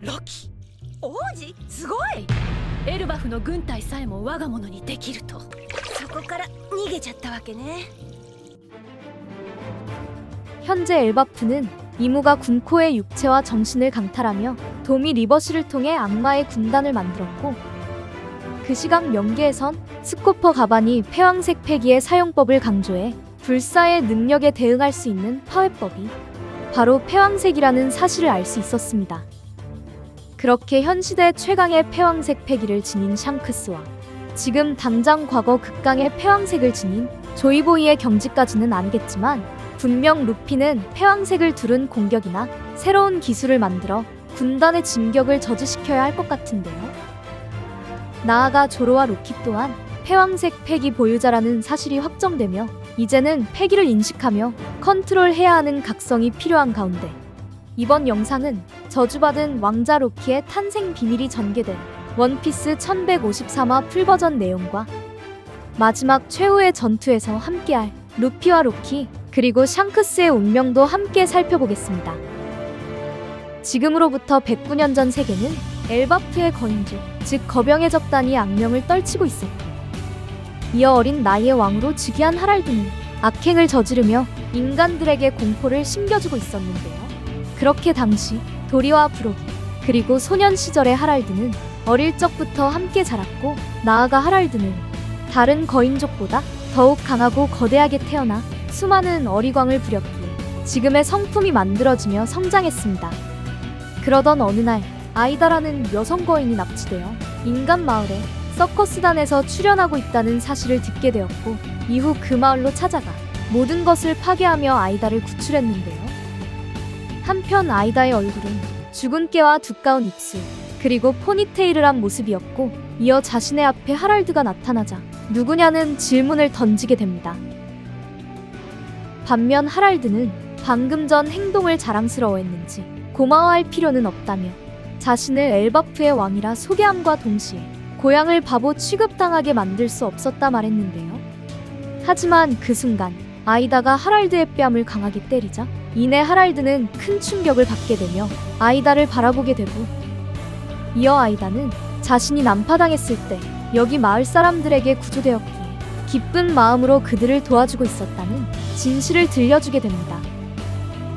ロキ王子すごい。エルバフの軍隊さえも我が物にできると。そこから逃げちゃったわけね。 현재 엘바프는 이무가 군코의 육체와 정신을 강탈하며 도미 리버시를 통해 악마의 군단을 만들었고, 그 시각 명계에선 스코퍼 가반이 패왕색 패기의 사용법을 강조해 불사의 능력에 대응할 수 있는 파회법이 바로 패왕색이라는 사실을 알 수 있었습니다. 그렇게 현 시대 최강의 패왕색 패기를 지닌 샹크스와 지금 당장 과거 극강의 패왕색을 지닌 조이보이의 경지까지는 아니겠지만, 분명 루피는 패왕색을 두른 공격이나 새로운 기술을 만들어 군단의 진격을 저지시켜야 할 것 같은데요. 나아가 조로와 로키 또한 패왕색 패기 보유자라는 사실이 확정되며 이제는 패기를 인식하며 컨트롤해야 하는 각성이 필요한 가운데, 이번 영상은 저주받은 왕자 로키의 탄생 비밀이 전개된 원피스 1153화 풀버전 내용과 마지막 최후의 전투에서 함께할 루피와 로키 그리고 샹크스의 운명도 함께 살펴보겠습니다. 지금으로부터 109년 전 세계는 엘바프의 거인족, 즉 거병의 적단이 악명을 떨치고 있었고, 이어 어린 나이의 왕으로 즉위한 하랄드는 악행을 저지르며 인간들에게 공포를 심겨주고 있었는데요. 그렇게 당시 도리와 브로기 그리고 소년 시절의 하랄드는 어릴 적부터 함께 자랐고, 나아가 하랄드는 다른 거인족보다 더욱 강하고 거대하게 태어나 수많은 어리광을 부렸기에 지금의 성품이 만들어지며 성장했습니다. 그러던 어느 날 아이다라는 여성 거인이 납치되어 인간 마을에 서커스단에서 출연하고 있다는 사실을 듣게 되었고, 이후 그 마을로 찾아가 모든 것을 파괴하며 아이다를 구출했는데요. 한편 아이다의 얼굴은 죽은 깨와 두꺼운 입술 그리고 포니테일을 한 모습이었고, 이어 자신의 앞에 하랄드가 나타나자 누구냐는 질문을 던지게 됩니다. 반면 하랄드는 방금 전 행동을 자랑스러워했는지 고마워할 필요는 없다며 자신을 엘바프의 왕이라 소개함과 동시에 고향을 바보 취급당하게 만들 수 없었다 말했는데요. 하지만 그 순간 아이다가 하랄드의 뺨을 강하게 때리자 이내 하랄드는 큰 충격을 받게 되며 아이다를 바라보게 되고, 이어 아이다는 자신이 난파당했을 때 여기 마을 사람들에게 구조되었기에 기쁜 마음으로 그들을 도와주고 있었다는 진실을 들려주게 됩니다.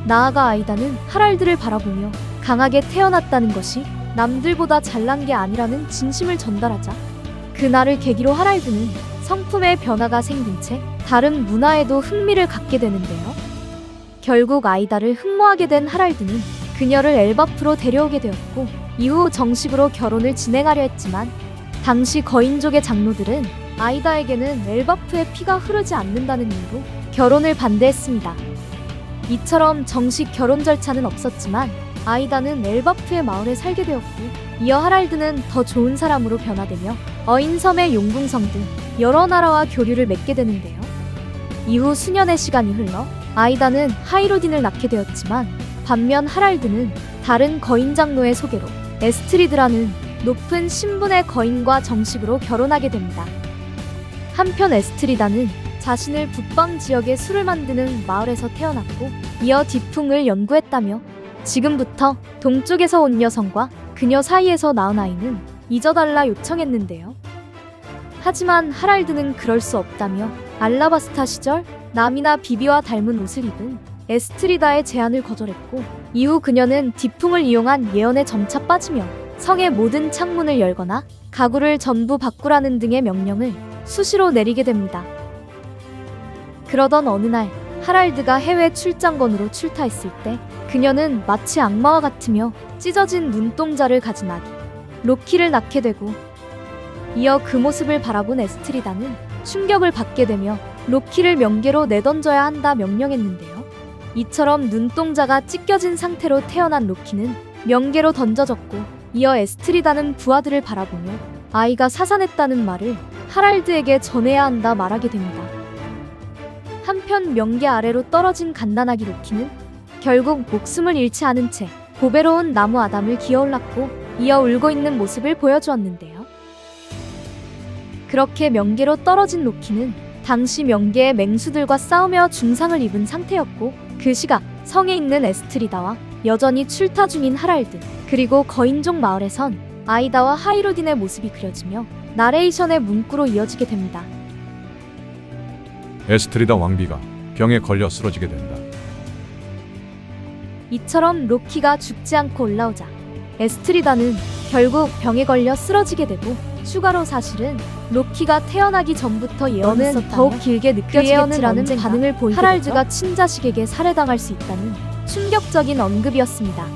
나아가 아이다는 하랄드를 바라보며 강하게 태어났다는 것이 남들보다 잘난 게 아니라는 진심을 전달하자, 그날을 계기로 하랄드는 성품의 변화가 생긴 채 다른 문화에도 흥미를 갖게 되는데요. 결국 아이다를 흠모하게 된 하랄드는 그녀를 엘바프로 데려오게 되었고, 이후 정식으로 결혼을 진행하려 했지만 당시 거인족의 장로들은 아이다에게는 엘바프의 피가 흐르지 않는다는 이유로 결혼을 반대했습니다. 이처럼 정식 결혼 절차는 없었지만 아이다는 엘바프의 마을에 살게 되었고, 이어 하랄드는 더 좋은 사람으로 변화되며 어인섬의 용궁성 등 여러 나라와 교류를 맺게 되는데요. 이후 수년의 시간이 흘러 아이다는 하이로딘을 낳게 되었지만, 반면 하랄드는 다른 거인 장로의 소개로 에스트리드라는 높은 신분의 거인과 정식으로 결혼하게 됩니다. 한편 에스트리다는 자신을 북방 지역에 술을 만드는 마을에서 태어났고, 이어 디풍을 연구했다며 지금부터 동쪽에서 온 여성과 그녀 사이에서 낳은 아이는 잊어달라 요청했는데요. 하지만 하랄드는 그럴 수 없다며 알라바스타 시절 남이나 비비와 닮은 옷을 입은 에스트리다의 제안을 거절했고, 이후 그녀는 디풍을 이용한 예언에 점차 빠지며 성의 모든 창문을 열거나 가구를 전부 바꾸라는 등의 명령을 수시로 내리게 됩니다. 그러던 어느 날 하랄드가 해외 출장건으로 출타했을 때 그녀는 마치 악마와 같으며 찢어진 눈동자를 가진 아기 로키를 낳게 되고, 이어 그 모습을 바라본 에스트리다는 충격을 받게 되며 로키를 명계로 내던져야 한다 명령했는데요. 이처럼 눈동자가 찢겨진 상태로 태어난 로키는 명계로 던져졌고, 이어 에스트리다는 부하들을 바라보며 아이가 사산했다는 말을 하랄드에게 전해야 한다 말하게 됩니다. 한편 명계 아래로 떨어진 갓난아기 로키는 결국 목숨을 잃지 않은 채 보배로운 나무 아담을 기어올랐고, 이어 울고 있는 모습을 보여주었는데요. 그렇게 명계로 떨어진 로키는 당시 명계의 맹수들과 싸우며 중상을 입은 상태였고, 그 시각 성에 있는 에스트리다와 여전히 출타 중인 하랄드, 그리고 거인족 마을에선 아이다와 하이로딘의 모습이 그려지며 나레이션의 문구로 이어지게 됩니다. 에스트리다 왕비가 병에 걸려 쓰러지게 된다. 이처럼 로키가 죽지 않고 올라오자 에스트리다는 결국 병에 걸려 쓰러지게 되고, 추가로 사실은 로키가 태어나기 전부터 예언은 더욱 길게 느껴지겠지라는 반응을 보이게 하랄드가 친자식에게 살해당할 수 있다는 충격적인 언급이었습니다.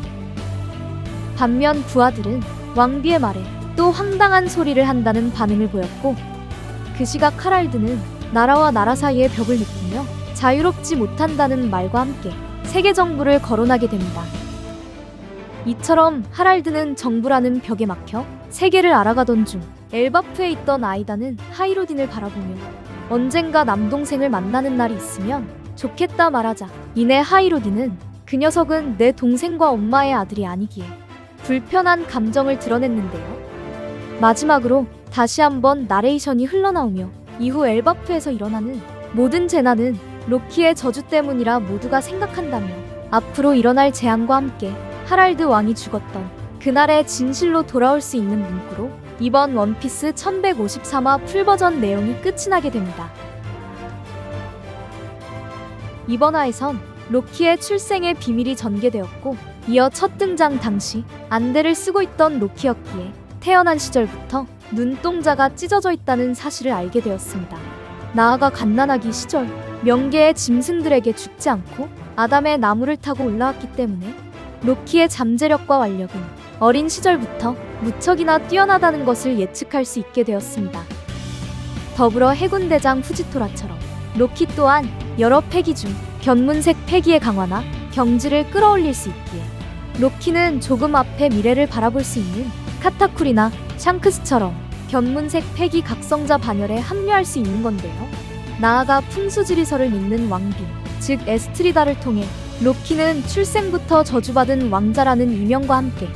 반면 부하들은 왕비의 말에 또 황당한 소리를 한다는 반응을 보였고, 그 시각 하랄드는 나라와 나라 사이의 벽을 느끼며 자유롭지 못한다는 말과 함께 세계 정부를 거론하게 됩니다. 이처럼 하랄드는 정부라는 벽에 막혀 세계를 알아가던 중 엘바프에 있던 아이다는 하이로딘을 바라보며 언젠가 남동생을 만나는 날이 있으면 좋겠다 말하자, 이내 하이로딘은 그 녀석은 내 동생과 엄마의 아들이 아니기에 불편한 감정을 드러냈는데요. 마지막으로 다시 한번 나레이션이 흘러나오며 이후 엘바프에서 일어나는 모든 재난은 로키의 저주 때문이라 모두가 생각한다며 앞으로 일어날 재앙과 함께 하랄드 왕이 죽었던 그날의 진실로 돌아올 수 있는 문구로 이번 원피스 1153화 풀버전 내용이 끝이 나게 됩니다. 이번 화에선 로키의 출생의 비밀이 전개되었고, 이어 첫 등장 당시 안대를 쓰고 있던 로키였기에 태어난 시절부터 눈동자가 찢어져 있다는 사실을 알게 되었습니다. 나아가 갓난아기 시절 명계의 짐승들에게 죽지 않고 아담의 나무를 타고 올라왔기 때문에 로키의 잠재력과 완력은 어린 시절부터 무척이나 뛰어나다는 것을 예측할 수 있게 되었습니다. 더불어 해군대장 후지토라처럼 로키 또한 여러 패기 중 견문색 패기의 강화나 경지를 끌어올릴 수 있기에 로키는 조금 앞의 미래를 바라볼 수 있는 카타쿠리나 샹크스처럼 견문색 패기 각성자 반열에 합류할 수 있는 건데요. 나아가 풍수지리설을 믿는 왕비, 즉 에스트리다를 통해 로키는 출생부터 저주받은 왕자라는 이명과 함께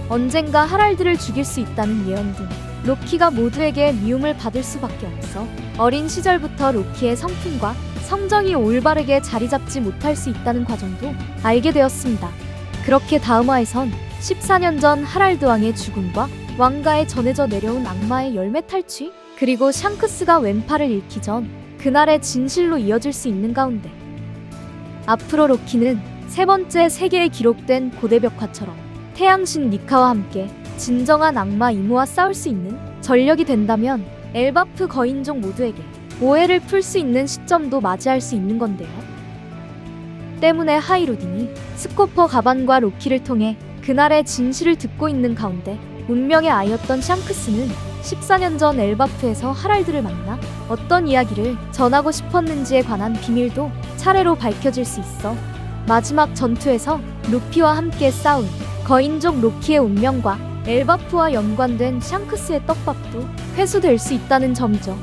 언젠가 하랄드를 죽일 수 있다는 예언 등 로키가 모두에게 미움을 받을 수밖에 없어 어린 시절부터 로키의 성품과 성정이 올바르게 자리 잡지 못할 수 있다는 과정도 알게 되었습니다. 그렇게 다음화에선 14년 전 하랄드 왕의 죽음과 왕가에 전해져 내려온 악마의 열매 탈취, 그리고 샹크스가 왼팔을 잃기 전 그날의 진실로 이어질 수 있는 가운데, 앞으로 로키는 세 번째 세계에 기록된 고대벽화처럼 태양신 니카와 함께 진정한 악마 이모와 싸울 수 있는 전력이 된다면 엘바프 거인족 모두에게 오해를 풀 수 있는 시점도 맞이할 수 있는 건데요. 때문에 하이로딘이 스코퍼 가반과 로키를 통해 그날의 진실을 듣고 있는 가운데 운명의 아이였던 샹크스는 14년 전 엘바프에서 하랄드를 만나 어떤 이야기를 전하고 싶었는지에 관한 비밀도 차례로 밝혀질 수 있어 마지막 전투에서 루피와 함께 싸운 거인족 로키의 운명과 엘바프와 연관된 샹크스의 떡밥도 회수될 수 있다는 점이죠.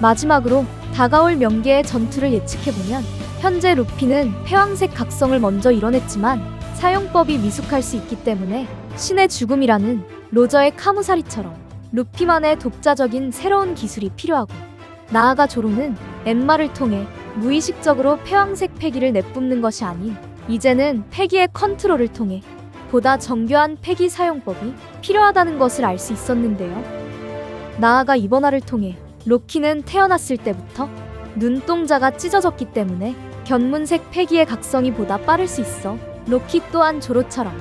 마지막으로 다가올 명계의 전투를 예측해보면 현재 루피는 패왕색 각성을 먼저 이뤄냈지만 사용법이 미숙할 수 있기 때문에 신의 죽음이라는 로저의 카무사리처럼 루피만의 독자적인 새로운 기술이 필요하고, 나아가 조로는 엠마를 통해 무의식적으로 패왕색 패기를 내뿜는 것이 아닌 이제는 패기의 컨트롤을 통해 보다 정교한 패기 사용법이 필요하다는 것을 알 수 있었는데요. 나아가 이번 화를 통해 로키는 태어났을 때부터 눈동자가 찢어졌기 때문에 견문색 패기의 각성이 보다 빠를 수 있어 로키 또한 조로처럼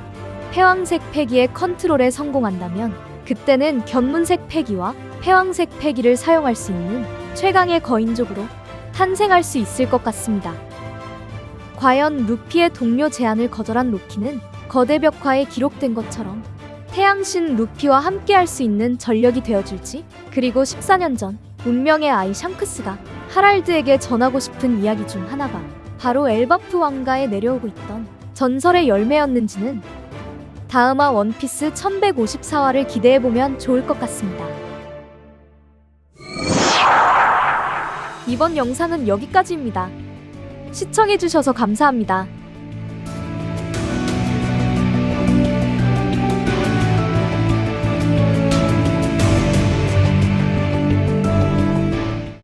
패왕색 패기의 컨트롤에 성공한다면 그때는 견문색 패기와 패왕색 패기를 사용할 수 있는 최강의 거인족으로 탄생할 수 있을 것 같습니다. 과연 루피의 동료 제안을 거절한 로키는 거대 벽화에 기록된 것처럼 태양신 루피와 함께할 수 있는 전력이 되어줄지, 그리고 14년 전 운명의 아이 샹크스가 하랄드에게 전하고 싶은 이야기 중 하나가 바로 엘바프 왕가에 내려오고 있던 전설의 열매였는지는 다음화 원피스 1154화를 기대해보면 좋을 것 같습니다. 이번 영상은 여기까지입니다. 시청해주셔서 감사합니다.